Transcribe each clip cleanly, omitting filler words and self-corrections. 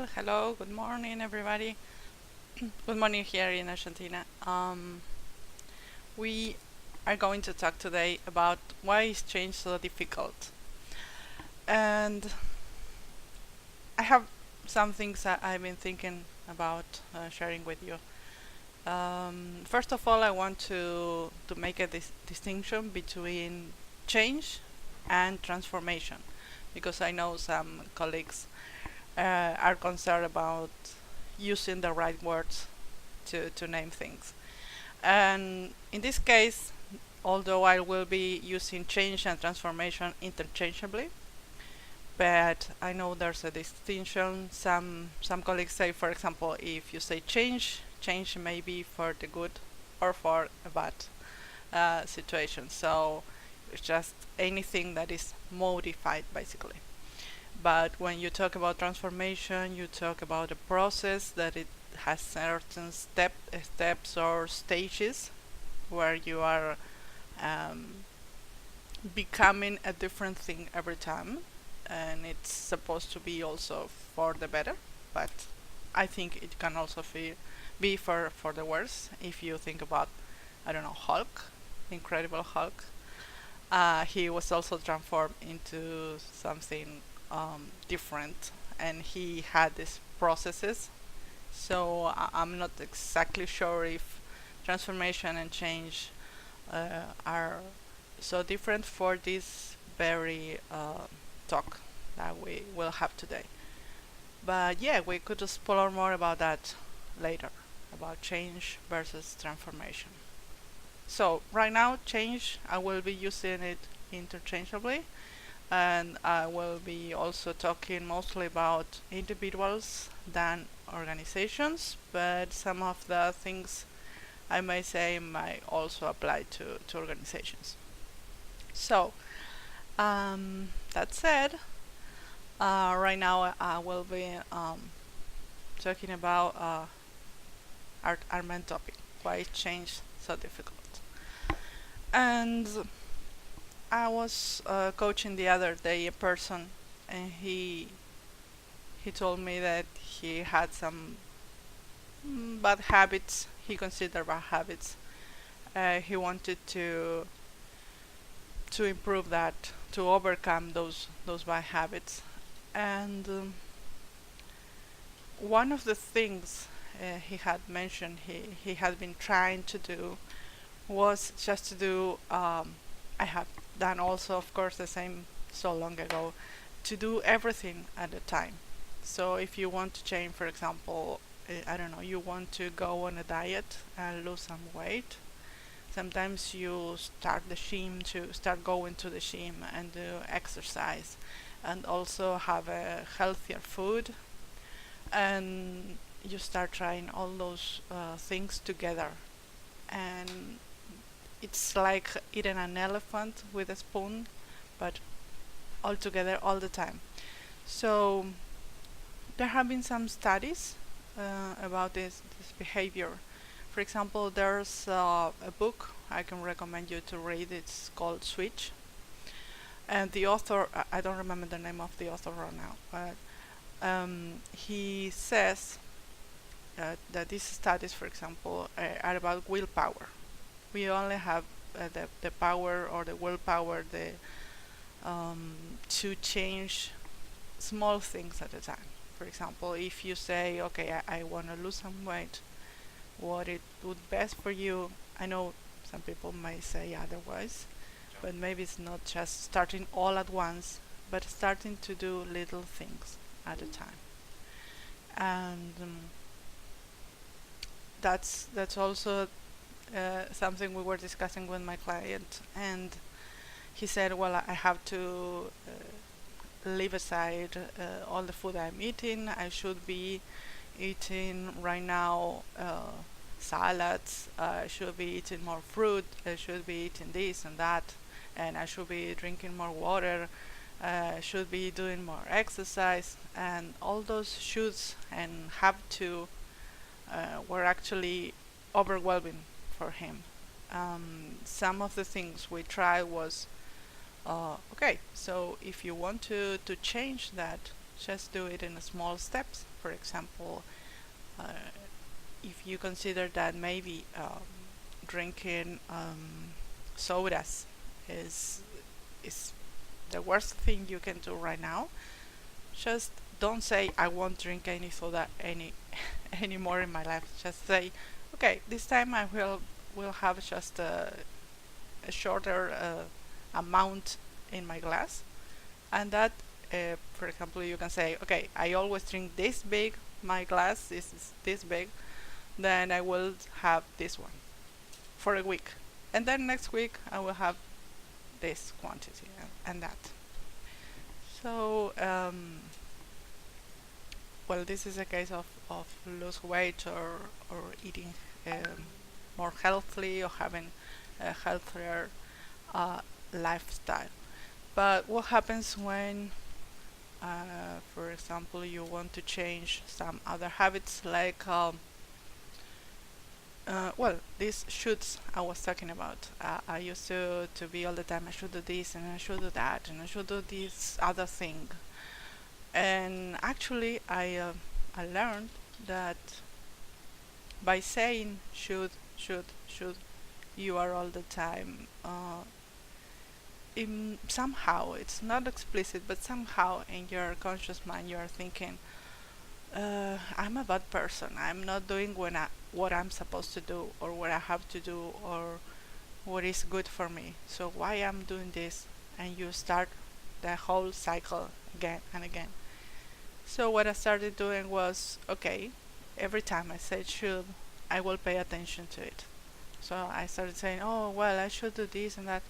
Well, hello, good morning, everybody. Good morning here in Argentina. We are going to talk today about why is change so difficult. And I have some things that I've been thinking about sharing with you. First of all, I want to make a distinction between change and transformation, because I know some colleagues are concerned about using the right words to name things. And in this case, although I will be using change and transformation interchangeably, but I know there's a distinction. Some colleagues say, for example, if you say change, change may be for the good or for a bad situation. So it's just anything that is modified, basically. But when you talk about transformation, you talk about a process that it has certain steps or stages where you are um, becoming a different thing every time, and it's supposed to be also for the better. But I think it can also be for the worse. If you think about, I don't know, Hulk, Incredible Hulk, he was also transformed into something different, and he had these processes. So I'm not exactly sure if transformation and change are so different for this very talk that we will have today. But yeah, we could explore more about that later, about change versus transformation. So right now, change, I will be using it interchangeably, and I will be also talking mostly about individuals than organizations, but some of the things I may say might also apply to organizations. So, that said, right now I will be talking about our main topic, why is change so difficult. And I was coaching the other day a person, and he told me that he had some bad habits. He considered bad habits. He wanted to improve that, to overcome those bad habits. And one of the things he had mentioned he had been trying to do was just to do. I have done also, of course, the same so long ago, to do everything at a time. So if you want to change, for example, I don't know, you want to go on a diet and lose some weight. Sometimes you start going to the gym and do exercise, and also have a healthier food, and you start trying all those things together, and it's like eating an elephant with a spoon, but all together all the time. So there have been some studies about this behavior. For example, there's a book I can recommend you to read. It's called Switch, and the author, I don't remember the name of the author right now, but he says that these studies, for example, are about willpower. We only have the power or the willpower to change small things at a time. For example, if you say, okay, I want to lose some weight, what it would best for you, I know some people may say otherwise, but maybe it's not just starting all at once, but starting to do little things at a time. And that's also something we were discussing with my client, and he said, well, I have to leave aside all the food I'm eating. I should be eating right now salads. I should be eating more fruit. I should be eating this and that, and I should be drinking more water. I should be doing more exercise, and all those shoulds and have to were actually overwhelming for him. Some of the things we tried was okay, so if you want to change that, just do it in small steps. For example, if you consider that maybe drinking sodas is is the worst thing you can do right now, just don't say I won't drink any soda anymore in my life. Just say, okay, this time I will have just a shorter amount in my glass, and that, for example, you can say, okay, I always drink this big. My glass is this big. Then I will have this one for a week, and then next week I will have this quantity and that. So, well, this is a case of lose weight or eating more healthily or having a healthier lifestyle. But what happens when, for example, you want to change some other habits like, well, these shoulds I was talking about. I used to be all the time, I should do this and I should do that and I should do this other thing. And actually, I learned that by saying should, you are all the time somehow, it's not explicit, but somehow in your conscious mind you are thinking, I'm a bad person. I'm not doing what I'm supposed to do or what I have to do or what is good for me. So why I'm doing this? And you start the whole cycle again and again. So what I started doing was, okay, every time I said should, I will pay attention to it. So I started saying, oh, well, I should do this and that.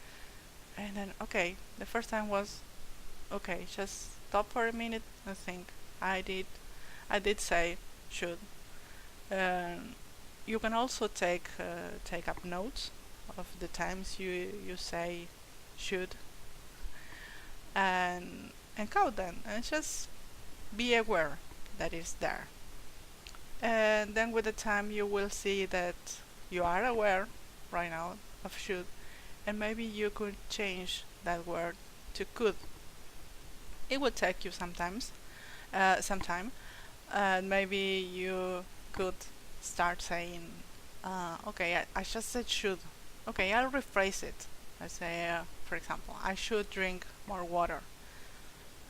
And then, okay, the first time was, okay, just stop for a minute and think. I did say should. You can also take up notes of the times you say should, and count them, and just be aware that it's there. And then with the time you will see that you are aware right now of should, and maybe you could change that word to could. It would take you some time, and maybe you could start saying, okay, I just said should. Okay, I'll rephrase it. I say, for example, I should drink more water.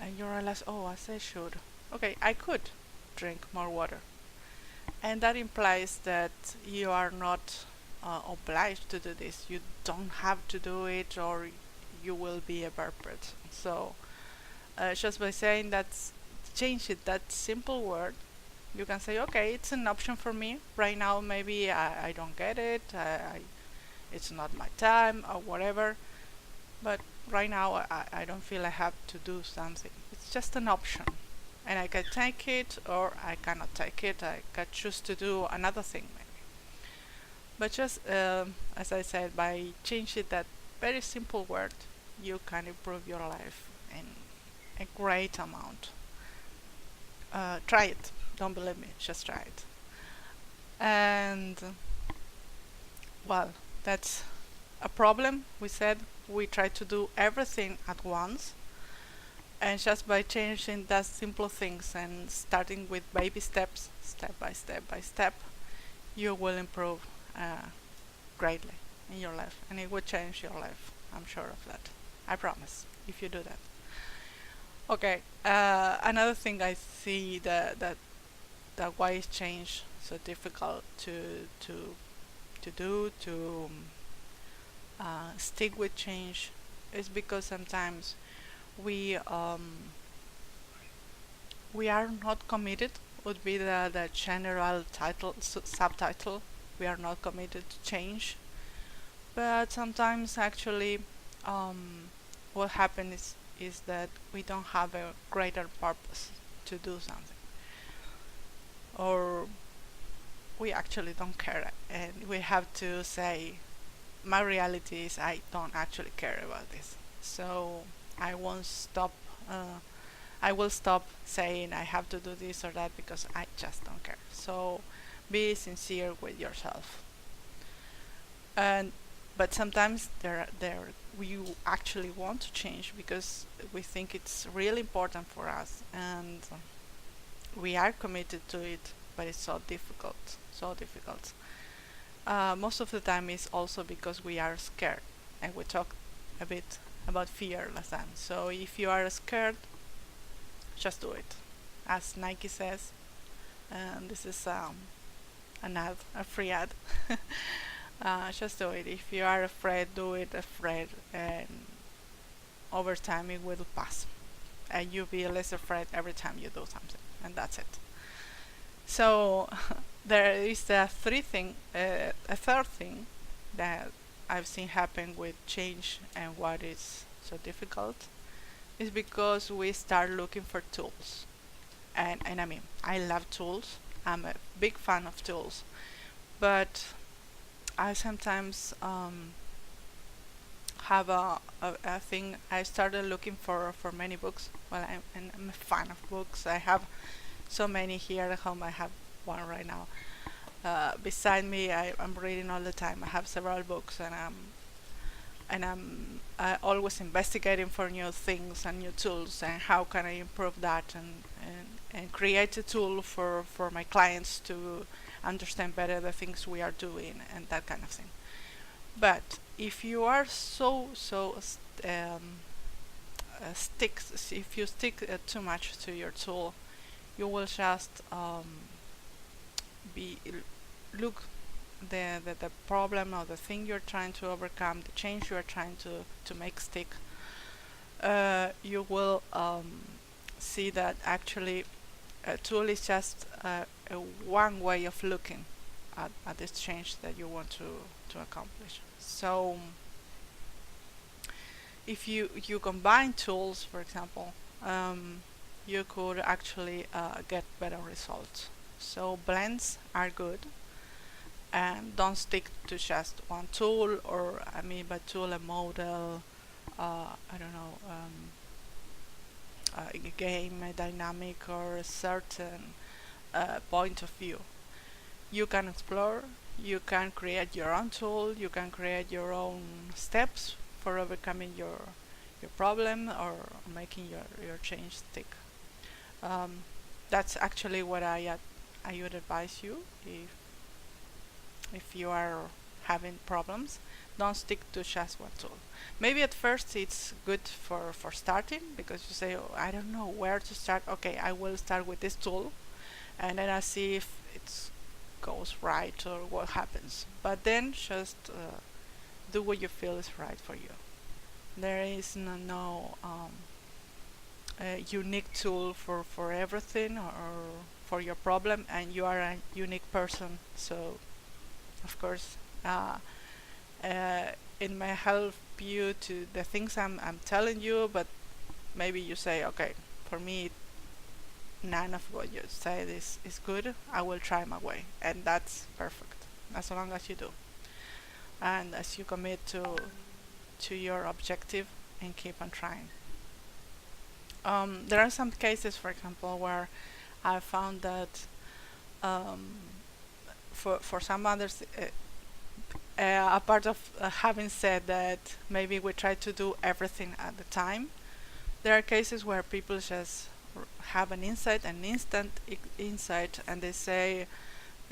And you realize, oh, I said should. Okay, I could drink more water. And that implies that you are not obliged to do this. You don't have to do it, or you will be a bad person. So, just by saying that, change it, that simple word, you can say, okay, it's an option for me right now. Maybe I don't get it. It's not my time or whatever. But right now I don't feel I have to do something. It's just an option, and I can take it or I cannot take it. I can choose to do another thing maybe. But just as I said, by changing that very simple word, you can improve your life in a great amount. Try it. Don't believe me. Just try it. And well, that's a problem. We said we try to do everything at once, and just by changing that simple things and starting with baby steps, step by step by step, you will improve greatly in your life, and it will change your life. I'm sure of that. I promise. If you do that. Okay. Another thing I see that why is change so difficult to do to stick with change is because sometimes we we are not committed, would be the general title subtitle. We are not committed to change, but sometimes actually what happens is that we don't have a greater purpose to do something, or we actually don't care, and we have to say, my reality is I don't actually care about this, so I won't stop. I will stop saying I have to do this or that because I just don't care. So be sincere with yourself. And But sometimes we actually want to change because we think it's really important for us, and we are committed to it, but it's so difficult, so difficult. Most of the time is also because we are scared, and we talked a bit about fear last time. So if you are scared, just do it, as Nike says. And this is an ad, a free ad. Just do it. If you are afraid, do it afraid, and over time it will pass, and you'll be less afraid every time you do something, and that's it. So there is a third thing that I've seen happen with change and what is so difficult is because we start looking for tools. And I mean, I love tools. I'm a big fan of tools, but I sometimes have a thing. I started looking for many books. Well, I'm a fan of books. I have so many here at home. I have one right now. Beside me, I'm reading all the time. I have several books, and I'm always investigating for new things and new tools and how can I improve that, and create a tool for my clients to understand better the things we are doing and that kind of thing. But if you are if you stick too much to your tool, you will just be look the problem or the thing you're trying to overcome, the change you're trying to make stick. You will see that actually a tool is just a one way of looking at this change that you want to accomplish. So if you combine tools, for example, you could actually get better results. So blends are good, and don't stick to just one tool, or I mean by tool, a model, I don't know, a game, a dynamic, or a certain point of view. You can explore, you can create your own tool, you can create your own steps for overcoming your problem or making your change stick. That's actually what I would advise you if you are having problems. Don't stick to just one tool. Maybe at first it's good for starting, because you say, oh, I don't know where to start. Okay, I will start with this tool, and then I see if it goes right or what happens. But then just do what you feel is right for you. There is no unique tool for everything, or for your problem, and you are a unique person. So of course it may help you to the things I'm telling you, but maybe you say, okay, for me none of what you said is good. I will try my way, and that's perfect as long as you do, and as you commit to your objective and keep on trying. There are some cases, for example, where I found that um, for some others, apart of having said that maybe we try to do everything at the time, there are cases where people just have an insight, an instant insight, and they say,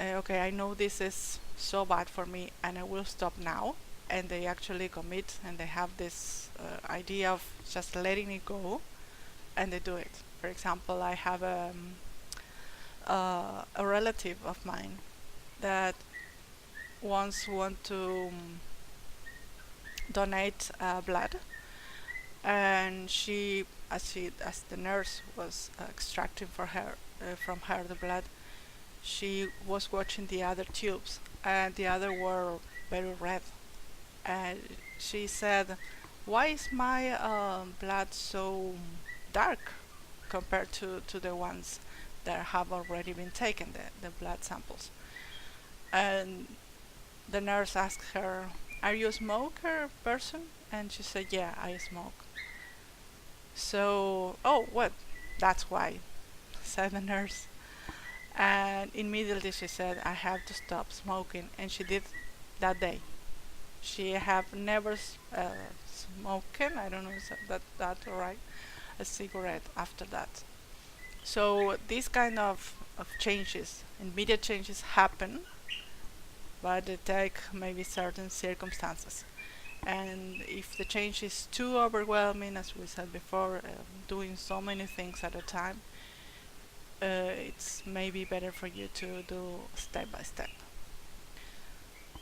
okay, I know this is so bad for me, and I will stop now. And they actually commit, and they have this idea of just letting it go, and they do it. For example, I have a relative of mine that once want to donate blood, and as the nurse was extracting for her from her the blood, she was watching the other tubes, and the other were very red, and she said, "Why is my blood so dark compared to the ones that have already been taken, the blood samples?" And the nurse asked her, "Are you a smoker person?" And she said, "Yeah, I smoke." So, "Oh, what? That's why," said the nurse. And immediately she said, "I have to stop smoking," and she did that day. She have never smoking. I don't know if that right, a cigarette after that. So these kind of changes, immediate changes happen, but they take maybe certain circumstances. And if the change is too overwhelming, as we said before, doing so many things at a time, it's maybe better for you to do step by step.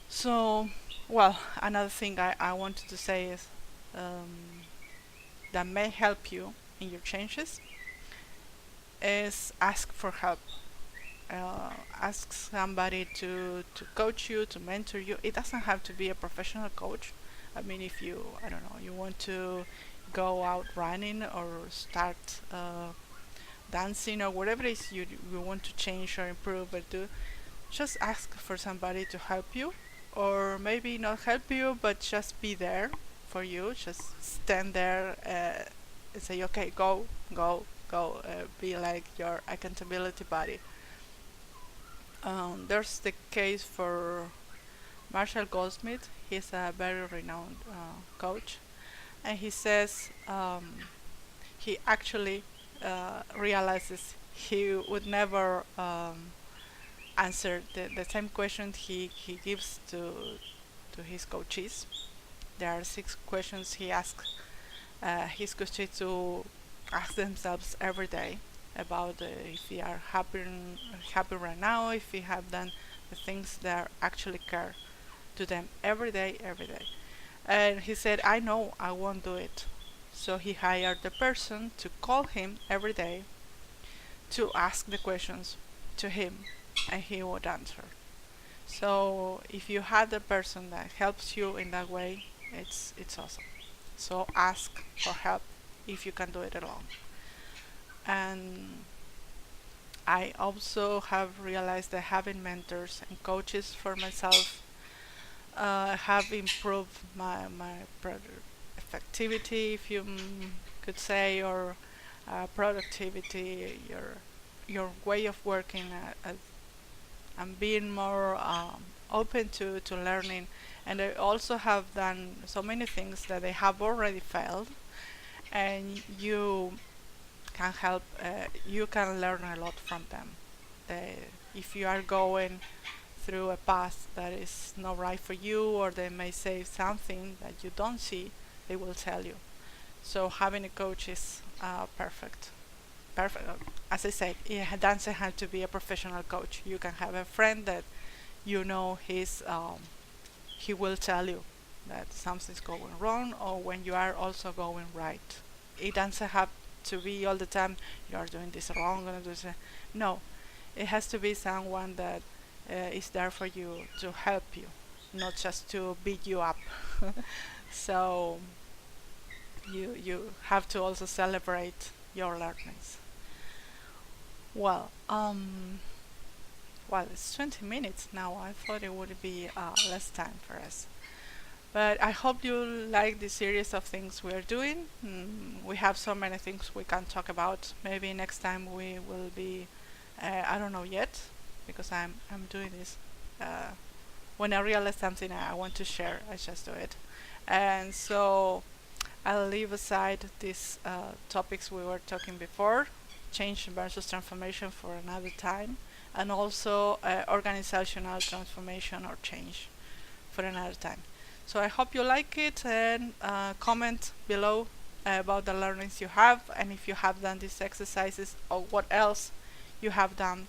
So, well, another thing I wanted to say is that may help you in your changes is ask for help. Ask somebody to coach you, to mentor you. It doesn't have to be a professional coach. I mean, if you, I don't know, you want to go out running or start dancing or whatever it is you want to change or improve or do, just ask for somebody to help you, or maybe not help you, but just be there for you. Just stand there and say, okay, go, go, go. Be like your accountability buddy. There's the case for Marshall Goldsmith. He's a very renowned coach, and he says he actually realizes he would never answer the same question he gives to his coaches. There are 6 questions he asks his coaches to ask themselves every day about if they are happy right now, if we have done the things that actually care to them every day, every day. And he said, I know I won't do it. So he hired the person to call him every day to ask the questions to him, and he would answer. So if you had a person that helps you in that way, it's awesome. So ask for help if you can do it alone. And I also have realized that having mentors and coaches for myself have improved my effectivity, if you could say, or productivity, your way of working, and being more open to learning. And I also have done so many things that they have already failed, and you can learn a lot from them. If you are going through a path that is not right for you, or they may say something that you don't see, they will tell you. So having a coach is perfect. Perfect. As I said, it doesn't have to be a professional coach. You can have a friend that you know he will tell you that something's going wrong, or when you are also going right. It doesn't have to be all the time you are doing this wrong, gonna do this. No, it has to be someone that is there for you to help you, not just to beat you up. So you have to also celebrate your learnings. Well, it's 20 minutes now. I thought it would be less time for us. But I hope you like the series of things we are doing. We have so many things we can talk about. Maybe next time we will be, I don't know yet, because I'm doing this. When I realize something I want to share, I just do it. And so I'll leave aside these topics we were talking before, change versus transformation, for another time, and also organizational transformation or change for another time. So I hope you like it, and comment below about the learnings you have, and if you have done these exercises, or what else you have done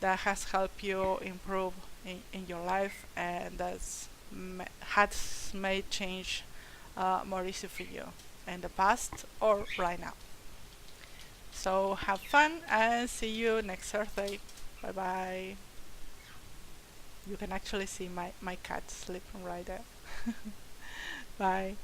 that has helped you improve in your life, and has made change more easy for you in the past or right now. So have fun, and see you next Thursday. Bye bye. You can actually see my cat sleeping right there. Bye.